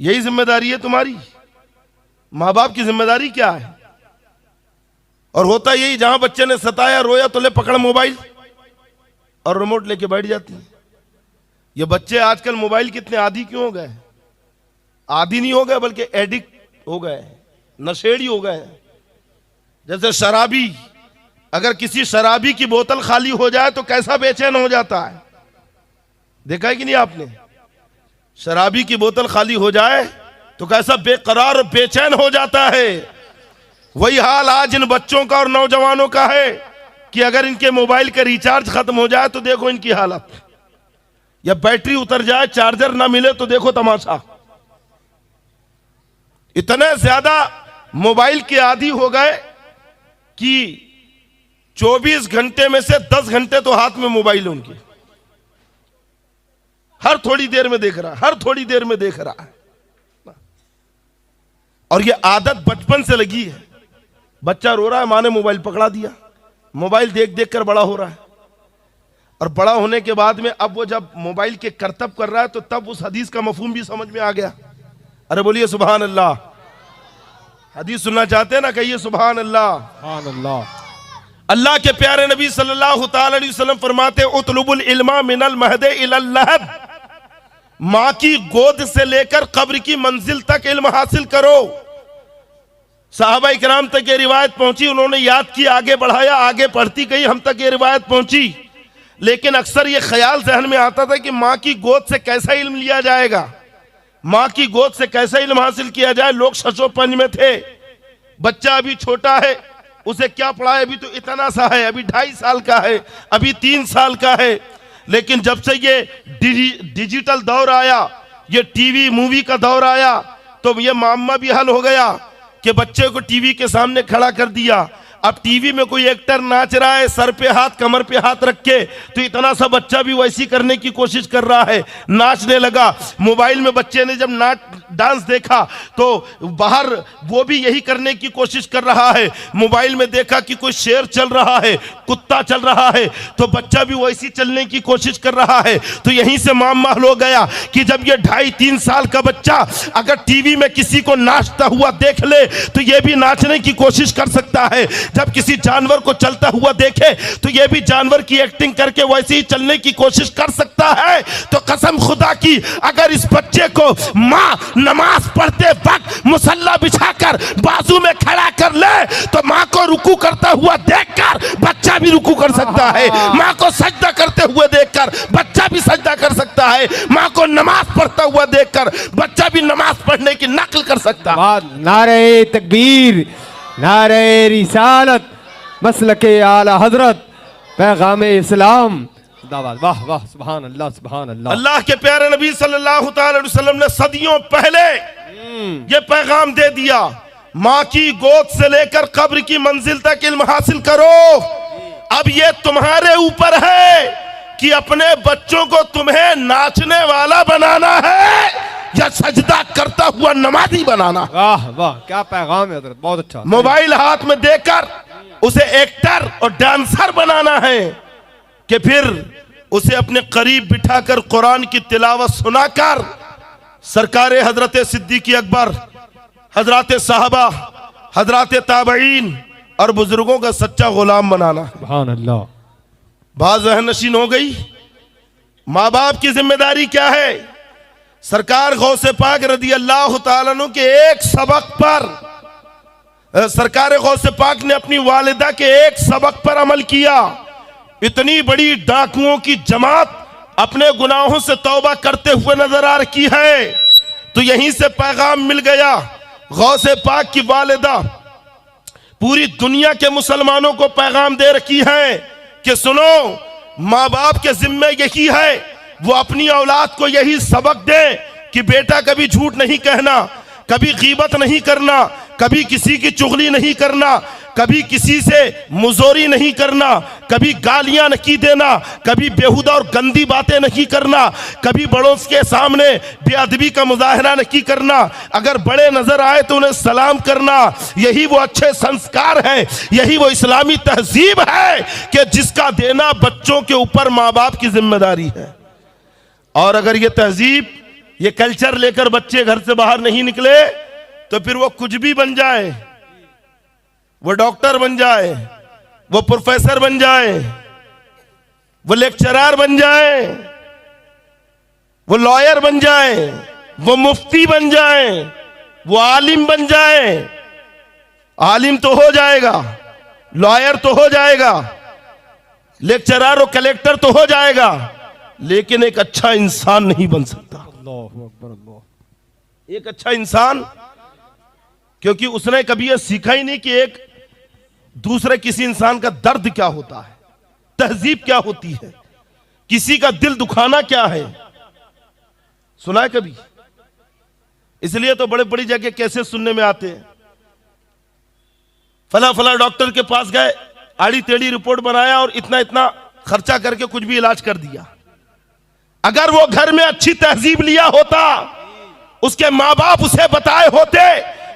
यही जिम्मेदारी है तुम्हारी। माँ बाप की जिम्मेदारी क्या है? और होता यही, जहां बच्चे ने सताया रोया तो ले पकड़ मोबाइल और रिमोट लेके बैठ जाती है। ये बच्चे आजकल मोबाइल कितने आदी क्यों हो गए? आदी नहीं हो गए बल्कि एडिक्ट हो गए, नशेड़ी हो गए। जैसे शराबी, अगर किसी शराबी की बोतल खाली हो जाए तो कैसा बेचैन हो जाता है, देखा है कि नहीं आपने? शराबी की बोतल खाली हो जाए तो कैसा बेकरार और बेचैन हो जाता है। वही हाल आज इन बच्चों का और नौजवानों का है कि अगर इनके मोबाइल का रिचार्ज खत्म हो जाए तो देखो इनकी हालत, या बैटरी उतर जाए, चार्जर ना मिले तो देखो तमाशा। इतने ज्यादा मोबाइल के आदी हो गए कि 24 घंटे में से 10 घंटे तो हाथ में मोबाइल है उनके। हर थोड़ी देर में देख रहा है, हर थोड़ी देर में देख रहा है। और ये आदत बचपन से लगी है। बच्चा रो रहा है, मां ने मोबाइल पकड़ा दिया, मोबाइल देख देख कर बड़ा हो रहा है। और बड़ा होने के बाद में अब वो जब मोबाइल के करतब कर रहा है तो तब उस हदीस का मफहूम भी समझ में आ गया। अरे बोलिए सुभान अल्लाह। हदीस सुनना चाहते हैं ना, कहिए सुभान अल्लाह। सुभान अल्लाह। अल्लाह के प्यारे नबी सल्लल्लाहु ताला अलैहि वसल्लम फरमाते उतलुबुल इल्मा मिनल महदे इलल लहद, मां की गोद से लेकर कब्र की मंजिल तक इल्म हासिल करो। साहबा इकराम तक ये रिवायत पहुंची, उन्होंने याद किया, आगे बढ़ाया, आगे पढ़ती गई, हम तक ये रिवायत पहुंची। लेकिन अक्सर ये ख्याल जहन में आता था कि मां की गोद से कैसा इल्म लिया जाएगा, मां की गोद से कैसा इल्म हासिल किया जाए। लोग शशोपंज में थे, बच्चा अभी छोटा है, उसे क्या पढ़ाए, अभी तो इतना सा है, अभी 2.5 साल का है, अभी 3 साल का है। लेकिन जब से ये डिजिटल दौर आया, ये टीवी मूवी का दौर आया, तो ये मामला भी हल हो गया कि बच्चे को टीवी के सामने खड़ा कर दिया। अब टीवी में कोई एक्टर नाच रहा है, सर पे हाथ, कमर पे हाथ रख के, तो इतना सा बच्चा भी वैसी करने की कोशिश कर रहा है, नाचने लगा। मोबाइल में बच्चे ने जब नाच डांस देखा तो बाहर वो भी यही करने की कोशिश कर रहा है। मोबाइल में देखा कि कोई शेर चल रहा है, कुत्ता चल रहा है, तो बच्चा भी वैसी चलने की कोशिश कर रहा है। तो यहीं से मामला हो गया कि जब ये 2.5-3 साल का बच्चा अगर टीवी में किसी को नाचता हुआ देख ले तो ये भी नाचने की कोशिश कर सकता है। जब किसी जानवर को चलता हुआ देखे तो यह भी जानवर की एक्टिंग करके वैसे ही चलने की कोशिश कर सकता है। तो कसम खुदा की, अगर इस बच्चे को मां नमाज पढ़ते वक्त मुसल्ला बिछाकर बाजू में खड़ा कर ले तो मां को रुकू करता हुआ देखकर बच्चा भी रुकू कर सकता है, मां को सजदा करते हुए देखकर बच्चा भी सजदा कर सकता है, मां को नमाज पढ़ता हुआ देखकर बच्चा भी नमाज पढ़ने की नकल कर सकता है। नारे तकबीर, नारे रिसालत, मसलके आला हजरत, पैगाम इस्लाम। वाह वाह, सुभान अल्लाह, सुभान अल्लाह। अल्लाह के प्यारे नबी सल्लल्लाहु अलैहि वसल्लम ने सदियों पहले ये पैगाम दे दिया, माँ की गोद से लेकर कब्र की मंजिल तक इल्म हासिल करो। अब ये तुम्हारे ऊपर है कि अपने बच्चों को तुम्हें नाचने वाला बनाना है या सजदा करता हुआ नमाजी बनाना। वाह वाह, क्या पैगाम है हजरत, बहुत अच्छा। मोबाइल हाथ में देकर उसे एक्टर और डांसर बनाना है कि फिर उसे अपने करीब बिठाकर कुरान की तिलावत सुनाकर सरकार हजरत सिद्दीक़ अकबर, हजरत साहबा, हजरत ताबईन और बुजुर्गों का सच्चा गुलाम बनाना। सुभान अल्लाह। बात ज़हन नशीन हो गई। माँ बाप की जिम्मेदारी क्या है? सरकार गौसे पाक रदी अल्लाह ताला अन्हु के एक सबक पर, सरकार गौसे पाक ने अपनी वालिदा के एक सबक पर अमल किया। इतनी बड़ी डाकुओं की जमात अपने गुनाहों से तौबा करते हुए नजर आ रही है, तो यहीं से पैगाम मिल गया। गौसे पाक की वालिदा पूरी दुनिया के मुसलमानों को पैगाम दे रखी है कि सुनो, माँ बाप के जिम्मे यही है, वो अपनी औलाद को यही सबक दे कि बेटा कभी झूठ नहीं कहना, कभी गीबत नहीं करना, कभी किसी की चुगली नहीं करना, कभी किसी से मुजोरी नहीं करना, कभी गालियां नहीं देना, कभी बेहुदा और गंदी बातें नहीं करना, कभी बड़ों के सामने बेअदबी का मुजाहरा नहीं करना, अगर बड़े नजर आए तो उन्हें सलाम करना। यही वो अच्छे संस्कार हैं, यही वो इस्लामी तहजीब है कि जिसका देना बच्चों के ऊपर माँ बाप की जिम्मेदारी है। और अगर ये तहजीब, ये कल्चर लेकर बच्चे घर से बाहर नहीं निकले तो फिर वो कुछ भी बन जाए, वो डॉक्टर बन जाए, वो प्रोफेसर बन जाए, वो लेक्चरर बन जाए, वो लॉयर बन जाए, वो मुफ्ती बन जाए, वो आलिम बन जाए। आलिम तो हो जाएगा, लॉयर तो हो जाएगा, लेक्चरर और कलेक्टर तो हो जाएगा, लेकिन एक अच्छा इंसान नहीं बन सकता। अल्लाहु अकबर, अल्लाह। एक अच्छा इंसान, क्योंकि उसने कभी यह सीखा ही नहीं कि एक दूसरे किसी इंसान का दर्द क्या होता है, तहजीब क्या होती है, किसी का दिल दुखाना क्या है, सुना है कभी? इसलिए तो बड़े बड़ी जगह कैसे सुनने में आते हैं, फला फला डॉक्टर के पास गए, आड़ी टेढ़ी रिपोर्ट बनाया और इतना इतना खर्चा करके कुछ भी इलाज कर दिया। अगर वो घर में अच्छी तहजीब लिया होता, उसके माँ बाप उसे बताए होते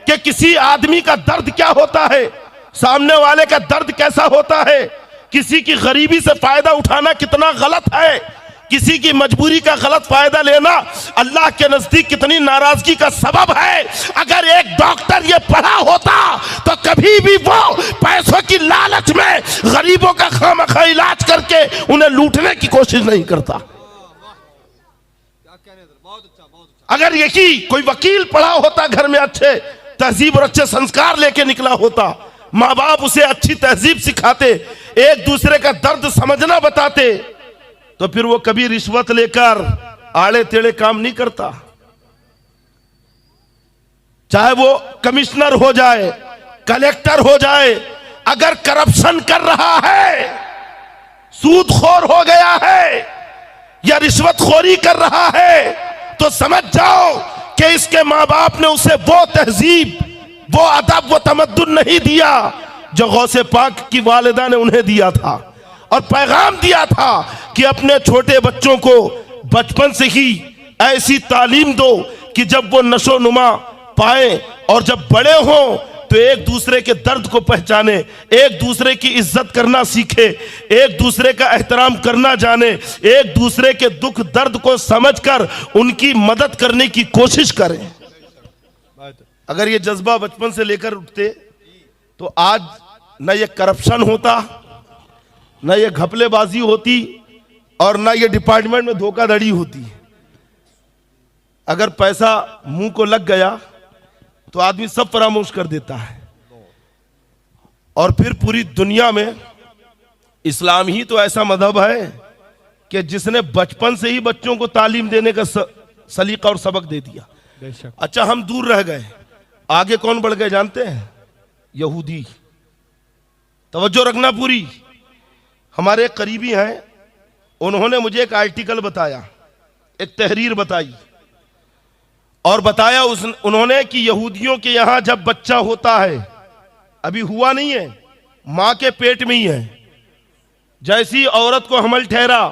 कि किसी आदमी का दर्द क्या होता है, सामने वाले का दर्द कैसा होता है, किसी की गरीबी से फायदा उठाना कितना गलत है, किसी की मजबूरी का गलत फायदा लेना अल्लाह के नजदीक कितनी नाराजगी का सबब है। अगर एक डॉक्टर ये पढ़ा होता तो कभी भी वो पैसों की लालच में गरीबों का खामखा इलाज करके उन्हें लूटने की कोशिश नहीं करता। अगर यही कोई वकील पढ़ा होता, घर में अच्छे तहजीब और अच्छे संस्कार लेके निकला होता, माँ बाप उसे अच्छी तहजीब सिखाते, एक दूसरे का दर्द समझना बताते, तो फिर वो कभी रिश्वत लेकर आड़े टेढ़े काम नहीं करता। चाहे वो कमिश्नर हो जाए, कलेक्टर हो जाए, अगर करप्शन कर रहा है, सूदखोर हो गया है या रिश्वतखोरी कर रहा है, तो समझ जाओ कि इसके माँ बाप ने उसे वो तहजीब, वो अदब, वो तमद्दुन नहीं दिया जो गौसे पाक की वालिदा ने उन्हें दिया था और पैगाम दिया था कि अपने छोटे बच्चों को बचपन से ही ऐसी तालीम दो कि जब वो नशो नुमा पाए और जब बड़े हों तो एक दूसरे के दर्द को पहचाने, एक दूसरे की इज्जत करना सीखे, एक दूसरे का एहतराम करना जाने, एक दूसरे के दुख दर्द को समझकर उनकी मदद करने की कोशिश करें। अगर ये जज्बा बचपन से लेकर उठते तो आज न ये करप्शन होता, न ये घपलेबाजी होती और न ये डिपार्टमेंट में धोखाधड़ी होती। अगर पैसा मुंह को लग गया तो आदमी सब फरामोश कर देता है और फिर पूरी दुनिया में इस्लाम ही तो ऐसा मजहब है कि जिसने बचपन से ही बच्चों को तालीम देने का सलीका और सबक दे दिया। अच्छा, हम दूर रह गए, आगे कौन बढ़ गए जानते हैं? यहूदी। तवज्जो रखना पूरी। हमारे एक करीबी हैं, उन्होंने मुझे एक आर्टिकल बताया, एक तहरीर बताई और बताया उन्होंने कि यहूदियों के यहां जब बच्चा होता है, अभी हुआ नहीं है, मां के पेट में ही है, जैसी औरत को हमल ठहरा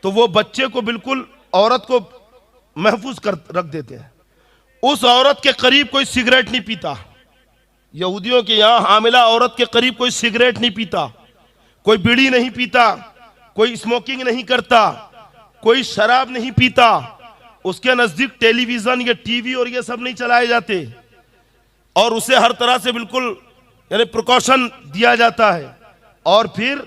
तो वो बच्चे को बिल्कुल औरत को महफूज कर रख देते हैं। उस औरत के करीब कोई सिगरेट नहीं पीता। यहूदियों के यहां हामिला औरत के करीब कोई सिगरेट नहीं पीता, कोई बीड़ी नहीं पीता, कोई स्मोकिंग नहीं करता, कोई शराब नहीं पीता, उसके नजदीक टेलीविजन या टीवी और ये सब नहीं चलाए जाते और उसे हर तरह से बिल्कुल यानी प्रिकॉशन दिया जाता है। और फिर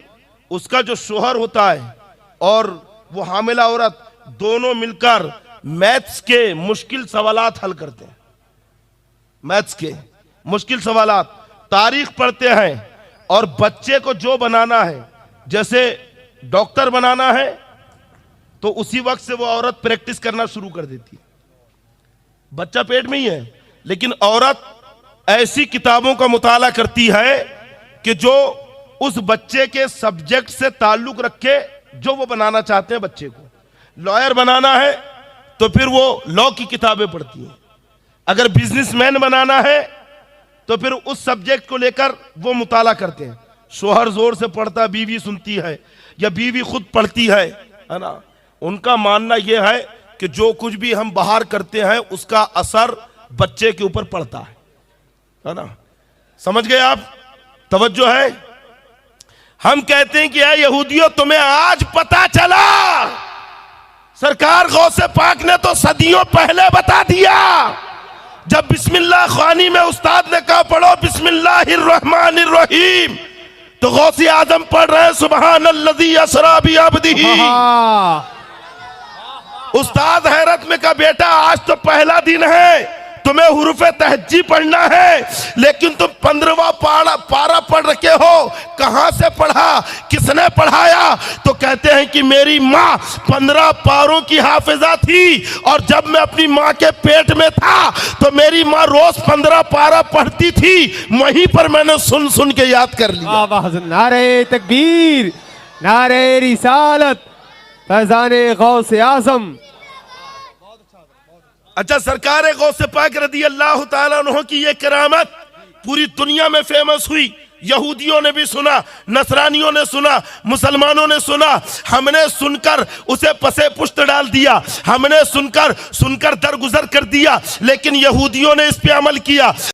उसका जो शोहर होता है और वो हामिला औरत दोनों मिलकर मैथ्स के मुश्किल सवालात हल करते हैं। मैथ्स के मुश्किल सवालात, तारीख पढ़ते हैं और बच्चे को जो बनाना है, जैसे डॉक्टर बनाना है तो उसी वक्त से वो औरत प्रैक्टिस करना शुरू कर देती है। बच्चा पेट में ही है लेकिन औरत ऐसी किताबों का मुताला करती है कि जो उस बच्चे के सब्जेक्ट से ताल्लुक रखे जो वो बनाना चाहते हैं। बच्चे को लॉयर बनाना है तो फिर वो लॉ की किताबें पढ़ती हैं, अगर बिजनेसमैन बनाना है तो फिर उस सब्जेक्ट को लेकर वो मुताला करते हैं। शोहर जोर से पढ़ता, बीवी सुनती है या बीवी खुद पढ़ती है ना। उनका मानना यह है कि जो कुछ भी हम बाहर करते हैं उसका असर बच्चे के ऊपर पड़ता है ना। समझ गए आप? तवज्जो है। हम कहते हैं कि यार यहूदियों, तुम्हें आज पता चला सरकार गौसे पाक ने तो सदियों पहले बता दिया। जब बिस्मिल्लाह खानी में उस्ताद ने कहा पढ़ो बिस्मिल्लाहिर्रहमानिर्रहीम, तो गौसे आजम पढ़ रहे हैं सुबहानल्लज़ी असरा बि अब्दिही। उस्ताद हैरत में कहा बेटा आज तो पहला दिन है, तुम्हें हुरूफे तहज्जी पढ़ना है, लेकिन तुम 15वां पारा पढ़ रखे हो, कहां से पढ़ा, किसने पढ़ाया? तो कहते हैं कि मेरी माँ 15 पारों की हाफिजा थी, और जब मैं अपनी माँ के पेट में था तो मेरी माँ रोज 15 पारा पढ़ती थी, वहीं पर मैंने सुन सुन के याद कर लिया। नारे तकबीर, नारे रिसालत, फैजाने गौसे आजम। अच्छा, सरकार गौसे पाक रदी अल्लाह ताला अन्हु की ये करामत पूरी दुनिया में फेमस हुई। यहूदियों ने भी सुना, नसरानियों ने सुना, मुसलमानों ने सुना। हमने सुनकर उसे पसे पुष्ट डाल दिया, हमने सुनकर दरगुजर कर दिया, लेकिन यहूदियों ने इस पे अमल किया।